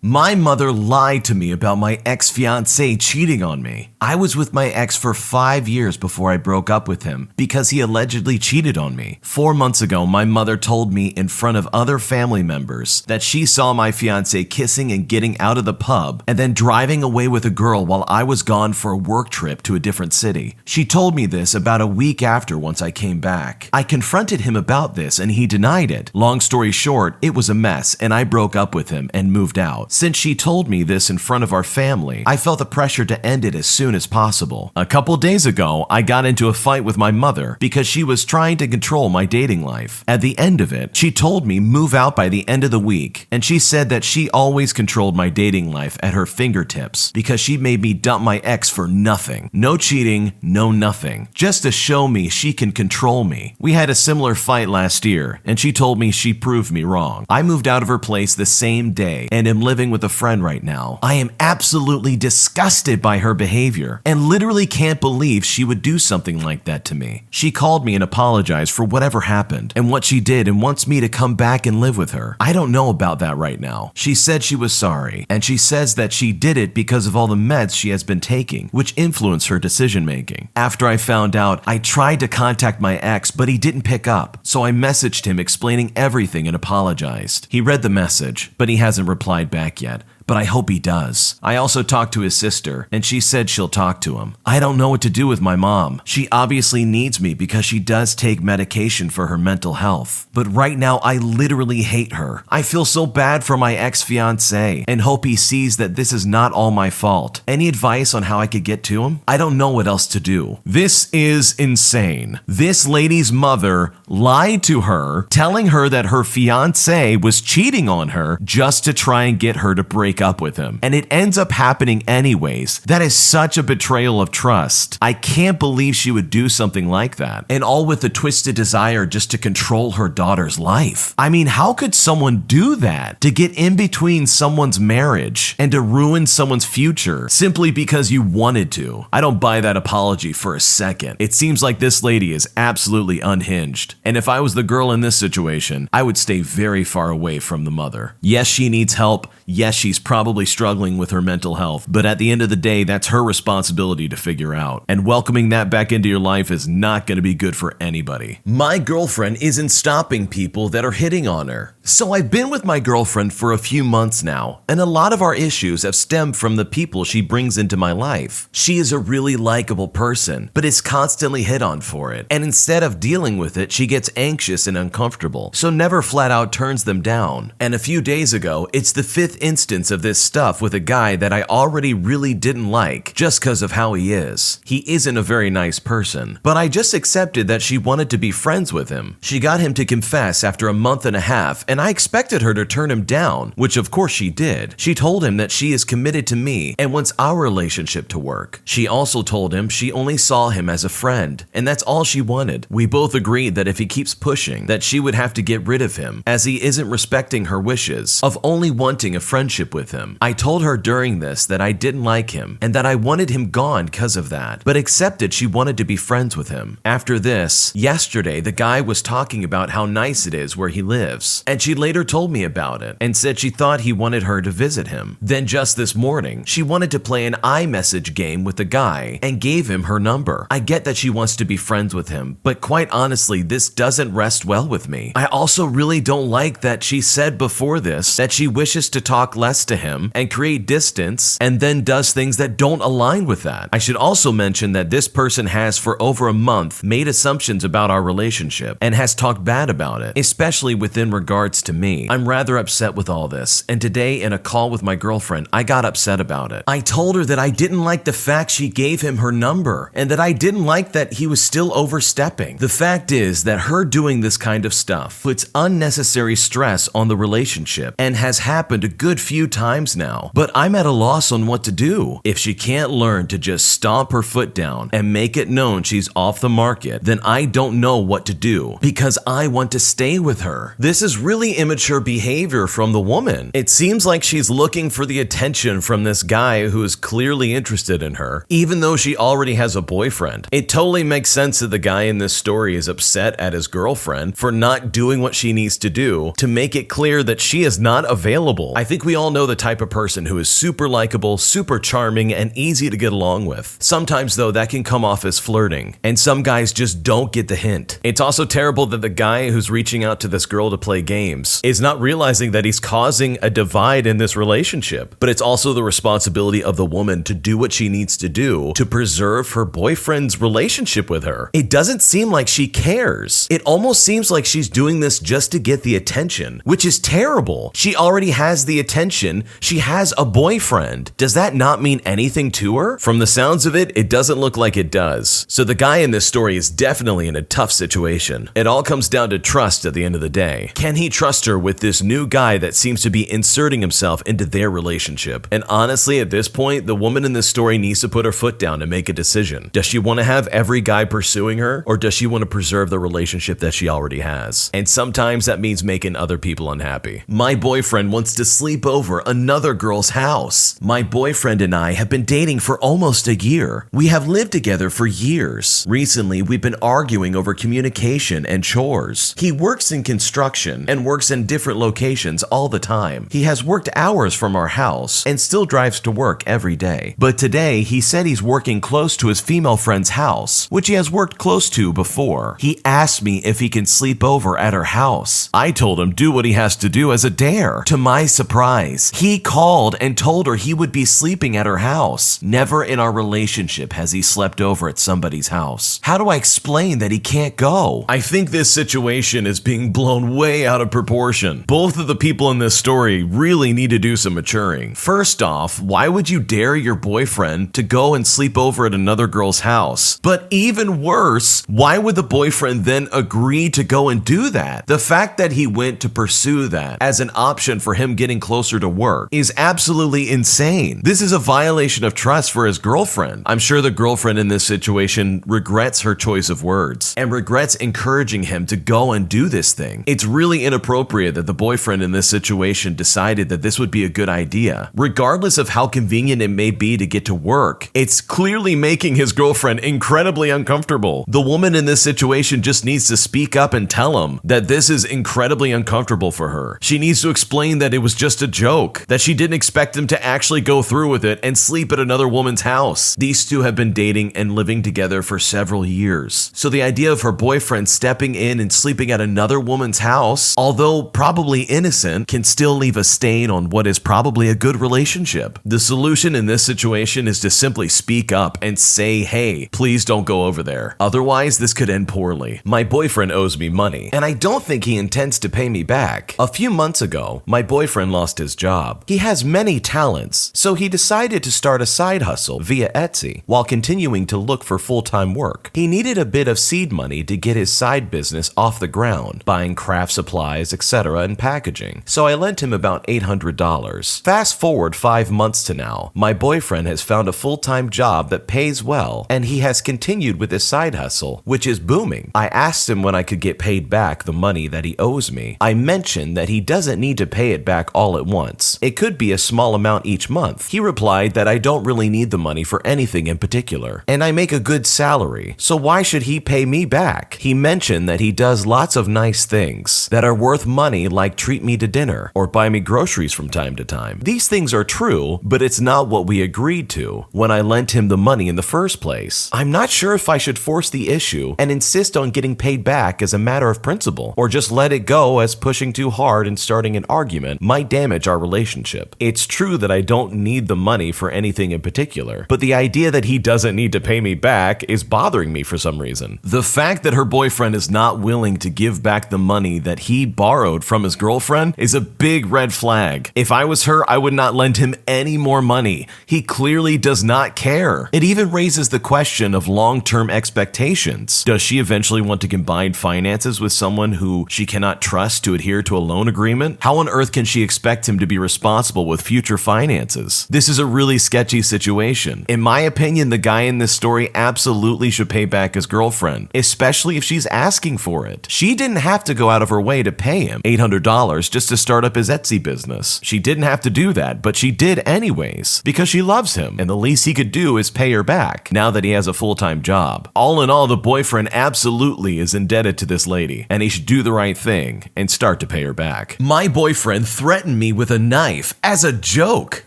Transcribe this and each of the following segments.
My mother lied to me about my ex-fiancé cheating on me. I was with my ex for 5 years before I broke up with him because he allegedly cheated on me. 4 months ago, my mother told me in front of other family members that she saw my fiancé kissing and getting out of the pub and then driving away with a girl while I was gone for a work trip to a different city. She told me this about a week after once I came back. I confronted him about this and he denied it. Long story short, it was a mess and I broke up with him and moved out. Since she told me this in front of our family, I felt the pressure to end it as soon as possible. A couple days ago, I got into a fight with my mother because she was trying to control my dating life. At the end of it, she told me move out by the end of the week, and she said that she always controlled my dating life at her fingertips because she made me dump my ex for nothing. No cheating, no nothing. Just to show me she can control me. We had a similar fight last year, and she told me she proved me wrong. I moved out of her place the same day and am living with a friend right now. I am absolutely disgusted by her behavior and literally can't believe she would do something like that to me. She called me and apologized for whatever happened and what she did and wants me to come back and live with her. I don't know about that right now. She said she was sorry, and she says that she did it because of all the meds she has been taking, which influenced her decision making. After I found out, I tried to contact my ex, but he didn't pick up, so I messaged him explaining everything and apologized. He read the message, but he hasn't replied back yet. But I hope he does. I also talked to his sister, and she said she'll talk to him. I don't know what to do with my mom. She obviously needs me because she does take medication for her mental health. But right now, I literally hate her. I feel so bad for my ex-fiancé and hope he sees that this is not all my fault. Any advice on how I could get to him? I don't know what else to do. This is insane. This lady's mother lied to her, telling her that her fiancé was cheating on her just to try and get her to break up with him, and it ends up happening anyways. That is such a betrayal of trust. I can't believe she would do something like that, and all with a twisted desire just to control her daughter's life. I mean, how could someone do that? To get in between someone's marriage and to ruin someone's future simply because you wanted to. I don't buy that apology for a second. It seems like this lady is absolutely unhinged, and if I was the girl in this situation, I would stay very far away from the mother. Yes, she needs help. Yes, she's probably struggling with her mental health, but at the end of the day, that's her responsibility to figure out. And welcoming that back into your life is not going to be good for anybody. My girlfriend isn't stopping people that are hitting on her. So I've been with my girlfriend for a few months now, and a lot of our issues have stemmed from the people she brings into my life. She is a really likable person, but is constantly hit on for it. And instead of dealing with it, she gets anxious and uncomfortable, so never flat out turns them down. And a few days ago, it's the 5th instance of this stuff with a guy that I already really didn't like just because of how he is. He isn't a very nice person, but I just accepted that she wanted to be friends with him. She got him to confess after a month and a half, and I expected her to turn him down, which of course she did. She told him that she is committed to me and wants our relationship to work. She also told him she only saw him as a friend, and that's all she wanted. We both agreed that if he keeps pushing, that she would have to get rid of him, as he isn't respecting her wishes of only wanting a friendship with him. I told her during this that I didn't like him and that I wanted him gone because of that, but accepted she wanted to be friends with him. After this, yesterday the guy was talking about how nice it is where he lives, and she later told me about it and said she thought he wanted her to visit him. Then just this morning, she wanted to play an iMessage game with the guy and gave him her number. I get that she wants to be friends with him, but quite honestly, this doesn't rest well with me. I also really don't like that she said before this that she wishes to talk less to him and create distance, and then does things that don't align with that. I should also mention that this person has for over a month made assumptions about our relationship and has talked bad about it, especially within regards to me. I'm rather upset with all this, and today in a call with my girlfriend, I got upset about it. I told her that I didn't like the fact she gave him her number and that I didn't like that he was still overstepping. The fact is that her doing this kind of stuff puts unnecessary stress on the relationship and has happened a good few times now, but I'm at a loss on what to do. If she can't learn to just stomp her foot down and make it known she's off the market, then I don't know what to do because I want to stay with her. This is really immature behavior from the woman. It seems like she's looking for the attention from this guy who is clearly interested in her, even though she already has a boyfriend. It totally makes sense that the guy in this story is upset at his girlfriend for not doing what she needs to do to make it clear that she is not available. I think think we all know the type of person who is super likable, super charming, and easy to get along with. Sometimes though, that can come off as flirting, and some guys just don't get the hint. It's also terrible that the guy who's reaching out to this girl to play games is not realizing that he's causing a divide in this relationship. But it's also the responsibility of the woman to do what she needs to do to preserve her boyfriend's relationship with her. It doesn't seem like she cares. It almost seems like she's doing this just to get the attention, which is terrible. She already has the attention. She has a boyfriend. Does that not mean anything to her? From the sounds of it, it doesn't look like it does. So the guy in this story is definitely in a tough situation. It all comes down to trust at the end of the day. Can he trust her with this new guy that seems to be inserting himself into their relationship? And honestly, at this point, the woman in this story needs to put her foot down and make a decision. Does she want to have every guy pursuing her, or does she want to preserve the relationship that she already has? And sometimes that means making other people unhappy. My boyfriend wants to sleep over another girl's house. My boyfriend and I have been dating for almost a year. We have lived together for years. Recently, we've been arguing over communication and chores. He works in construction and works in different locations all the time. He has worked hours from our house and still drives to work every day. But today, he said he's working close to his female friend's house, which he has worked close to before. He asked me if he can sleep over at her house. I told him do what he has to do as a dare. To my surprise, he called and told her he would be sleeping at her house. Never in our relationship has he slept over at somebody's house. How do I explain that he can't go? I think this situation is being blown way out of proportion. Both of the people in this story really need to do some maturing. First off, why would you dare your boyfriend to go and sleep over at another girl's house? But even worse, why would the boyfriend then agree to go and do that? The fact that he went to pursue that as an option for him getting closer to work is absolutely insane. This is a violation of trust for his girlfriend. I'm sure the girlfriend in this situation regrets her choice of words and regrets encouraging him to go and do this thing. It's really inappropriate that the boyfriend in this situation decided that this would be a good idea. Regardless of how convenient it may be to get to work, it's clearly making his girlfriend incredibly uncomfortable. The woman in this situation just needs to speak up and tell him that this is incredibly uncomfortable for her. She needs to explain that it was just a joke, that she didn't expect him to actually go through with it and sleep at another woman's house. These two have been dating and living together for several years. So the idea of her boyfriend stepping in and sleeping at another woman's house, although probably innocent, can still leave a stain on what is probably a good relationship. The solution in this situation is to simply speak up and say, hey, please don't go over there. Otherwise, this could end poorly. My boyfriend owes me money, and I don't think he intends to pay me back. A few months ago, my boyfriend lost his job. He has many talents, so he decided to start a side hustle via Etsy while continuing to look for full-time work. He needed a bit of seed money to get his side business off the ground, buying craft supplies, etc., and packaging. So I lent him about $800. Fast forward 5 months to now, my boyfriend has found a full-time job that pays well, and he has continued with his side hustle, which is booming. I asked him when I could get paid back the money that he owes me. I mentioned that he doesn't need to pay it back all at once. It could be a small amount each month. He replied that I don't really need the money for anything in particular, and I make a good salary, so why should he pay me back? He mentioned that he does lots of nice things that are worth money, like treat me to dinner or buy me groceries from time to time. These things are true, but it's not what we agreed to when I lent him the money in the first place. I'm not sure if I should force the issue and insist on getting paid back as a matter of principle, or just let it go, as pushing too hard and starting an argument might damage our relationship. It's true that I don't need the money for anything in particular, but the idea that he doesn't need to pay me back is bothering me for some reason. The fact that her boyfriend is not willing to give back the money that he borrowed from his girlfriend is a big red flag. If I was her, I would not lend him any more money. He clearly does not care. It even raises the question of long-term expectations. Does she eventually want to combine finances with someone who she cannot trust to adhere to a loan agreement? How on earth can she expect him to be responsible with future finances? This is a really sketchy situation. In my opinion, the guy in this story absolutely should pay back his girlfriend, especially if she's asking for it. She didn't have to go out of her way to pay him $800 just to start up his Etsy business. She didn't have to do that, but she did anyways, because she loves him, and the least he could do is pay her back now that he has a full-time job. All in all, the boyfriend absolutely is indebted to this lady, and he should do the right thing and start to pay her back. My boyfriend threatened threatened me with a knife as a joke.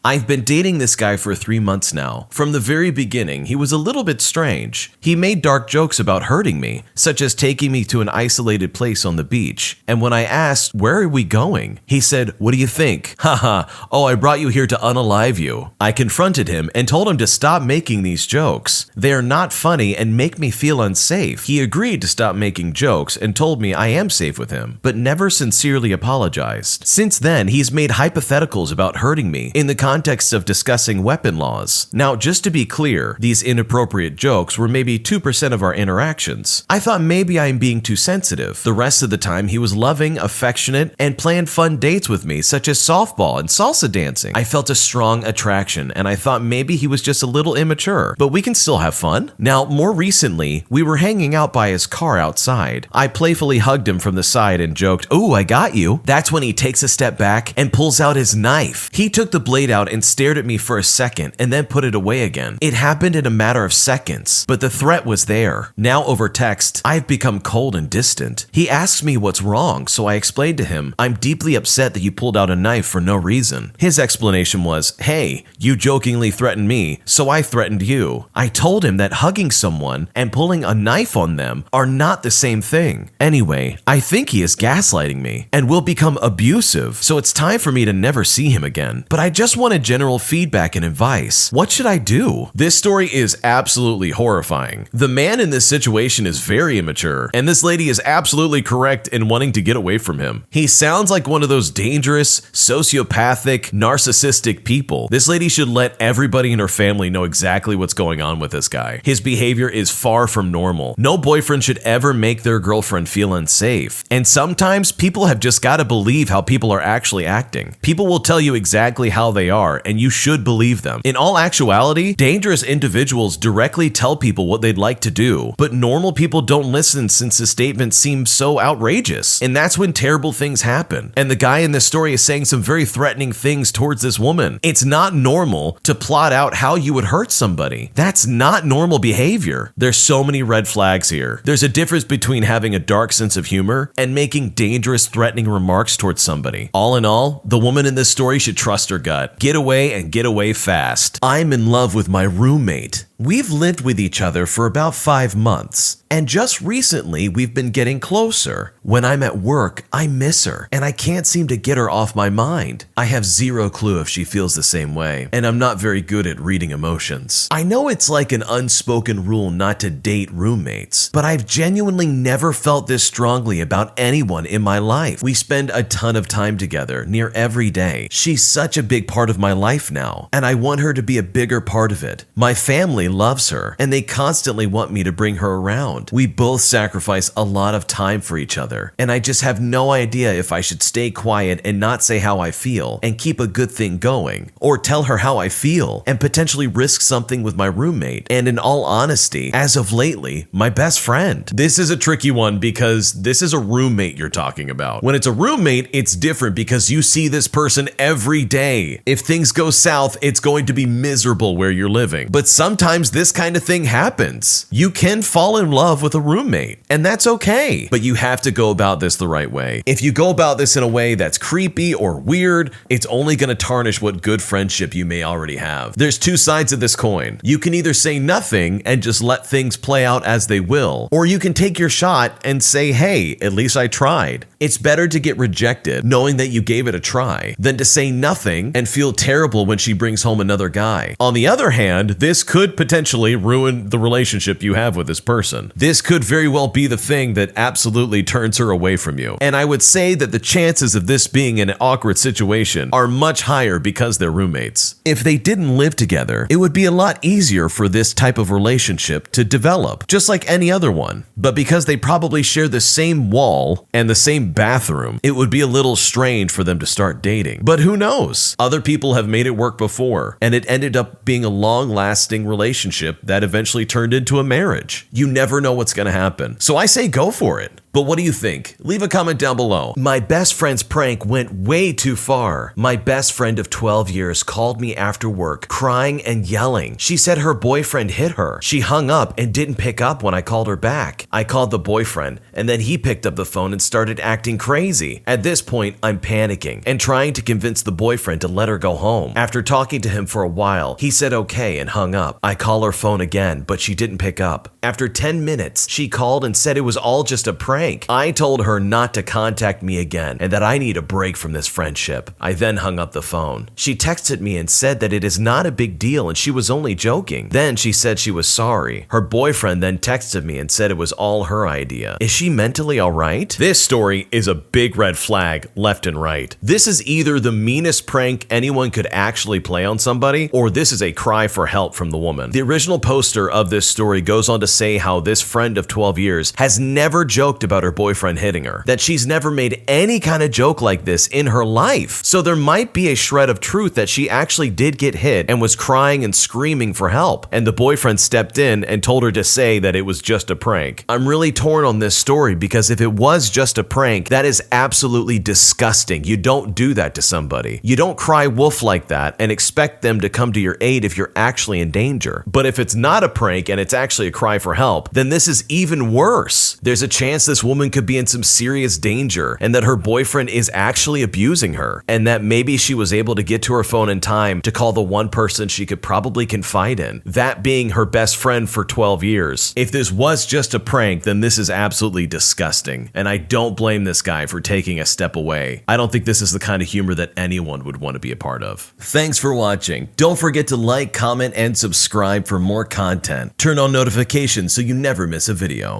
I've been dating this guy for 3 months now. From the very beginning, he was a little bit strange. He made dark jokes about hurting me, such as taking me to an isolated place on the beach. And when I asked, "Where are we going?" he said, "What do you think? Haha, oh, I brought you here to unalive you." I confronted him and told him to stop making these jokes. They are not funny and make me feel unsafe. He agreed to stop making jokes and told me I am safe with him, but never sincerely apologized. Since then, he's made hypotheticals about hurting me in the context of discussing weapon laws. Now, just to be clear, these inappropriate jokes were maybe 2% of our interactions. I thought maybe I am being too sensitive. The rest of the time, he was loving, affectionate, and planned fun dates with me, such as softball and salsa dancing. I felt a strong attraction, and I thought maybe he was just a little immature, but we can still have fun. Now, more recently, we were hanging out by his car outside. I playfully hugged him from the side and joked, "Ooh, I got you." That's when he takes a step back and pulls out his knife. He took the blade out and stared at me for a second and then put it away again. It happened in a matter of seconds, but the threat was there. Now over text, I've become cold and distant. He asks me what's wrong, so I explained to him, "I'm deeply upset that you pulled out a knife for no reason." His explanation was, "Hey, you jokingly threatened me, so I threatened you." I told him that hugging someone and pulling a knife on them are not the same thing. Anyway, I think he is gaslighting me and will become abusive, so it's time for me to never see him again. But I just wanted general feedback and advice. What should I do? This story is absolutely horrifying. The man in this situation is very immature, and this lady is absolutely correct in wanting to get away from him. He sounds like one of those dangerous, sociopathic, narcissistic people. This lady should let everybody in her family know exactly what's going on with this guy. His behavior is far from normal. No boyfriend should ever make their girlfriend feel unsafe. And sometimes people have just got to believe how people are actually acting. People will tell you exactly how they are, and you should believe them. In all actuality, dangerous individuals directly tell people what they'd like to do, but normal people don't listen since the statement seems so outrageous. And that's when terrible things happen. And the guy in this story is saying some very threatening things towards this woman. It's not normal to plot out how you would hurt somebody. That's not normal behavior. There's so many red flags here. There's a difference between having a dark sense of humor and making dangerous, threatening remarks towards somebody. All in all, the woman in this story should trust her gut. Get away and get away fast. I'm in love with my roommate. We've lived with each other for about 5 months, and just recently we've been getting closer. When I'm at work, I miss her, and I can't seem to get her off my mind. I have zero clue if she feels the same way, and I'm not very good at reading emotions. I know it's like an unspoken rule not to date roommates, but I've genuinely never felt this strongly about anyone in my life. We spend a ton of time together, near every day. She's such a big part of my life now, and I want her to be a bigger part of it. My family loves her, and they constantly want me to bring her around. We both sacrifice a lot of time for each other, and I just have no idea if I should stay quiet and not say how I feel and keep a good thing going, or tell her how I feel and potentially risk something with my roommate, and in all honesty, as of lately, my best friend. This is a tricky one because this is a roommate you're talking about. When it's a roommate, it's different because you see this person every day. If things go south, it's going to be miserable where you're living. But sometimes this kind of thing happens. You can fall in love with a roommate, and that's okay. But you have to go about this the right way. If you go about this in a way that's creepy or weird, it's only going to tarnish what good friendship you may already have. There's two sides of this coin. You can either say nothing and just let things play out as they will, or you can take your shot and say, "Hey, at least I tried." It's better to get rejected knowing that you gave it a try than to say nothing and feel terrible when she brings home another guy. On the other hand, this could potentially ruin the relationship you have with this person. This could very well be the thing that absolutely turns her away from you. And I would say that the chances of this being an awkward situation are much higher because they're roommates. If they didn't live together, it would be a lot easier for this type of relationship to develop, just like any other one. But because they probably share the same wall and the same bathroom, it would be a little strange for them to start dating. But who knows? Other people have made it work before, and it ended up being a long-lasting relationship that eventually turned into a marriage. You never know what's going to happen. So I say go for it. But what do you think? Leave a comment down below. My best friend's prank went way too far. My best friend of 12 years called me after work, crying and yelling. She said her boyfriend hit her. She hung up and didn't pick up when I called her back. I called the boyfriend, and then he picked up the phone and started acting crazy. At this point, I'm panicking and trying to convince the boyfriend to let her go home. After talking to him for a while, he said okay and hung up. I call her phone again, but she didn't pick up. After 10 minutes, she called and said it was all just a prank. I told her not to contact me again and that I need a break from this friendship. I then hung up the phone. She texted me and said that it is not a big deal and she was only joking. Then she said she was sorry. Her boyfriend then texted me and said it was all her idea. Is she mentally alright? This story is a big red flag left and right. This is either the meanest prank anyone could actually play on somebody, or this is a cry for help from the woman. The original poster of this story goes on to say how this friend of 12 years has never joked about her boyfriend hitting her, that she's never made any kind of joke like this in her life. So there might be a shred of truth that she actually did get hit and was crying and screaming for help, and the boyfriend stepped in and told her to say that it was just a prank. I'm really torn on this story because if it was just a prank, that is absolutely disgusting. You don't do that to somebody. You don't cry wolf like that and expect them to come to your aid if you're actually in danger. But if it's not a prank and it's actually a cry for help, then this is even worse. There's a chance this woman could be in some serious danger and that her boyfriend is actually abusing her, and that maybe she was able to get to her phone in time to call the one person she could probably confide in, that being her best friend for 12 years. If this was just a prank, then this is absolutely disgusting, and I don't blame this guy for taking a step away. I don't think this is the kind of humor that anyone would want to be a part of. Thanks for watching. Don't forget to like, comment, and subscribe for more content. Turn on notifications so you never miss a video.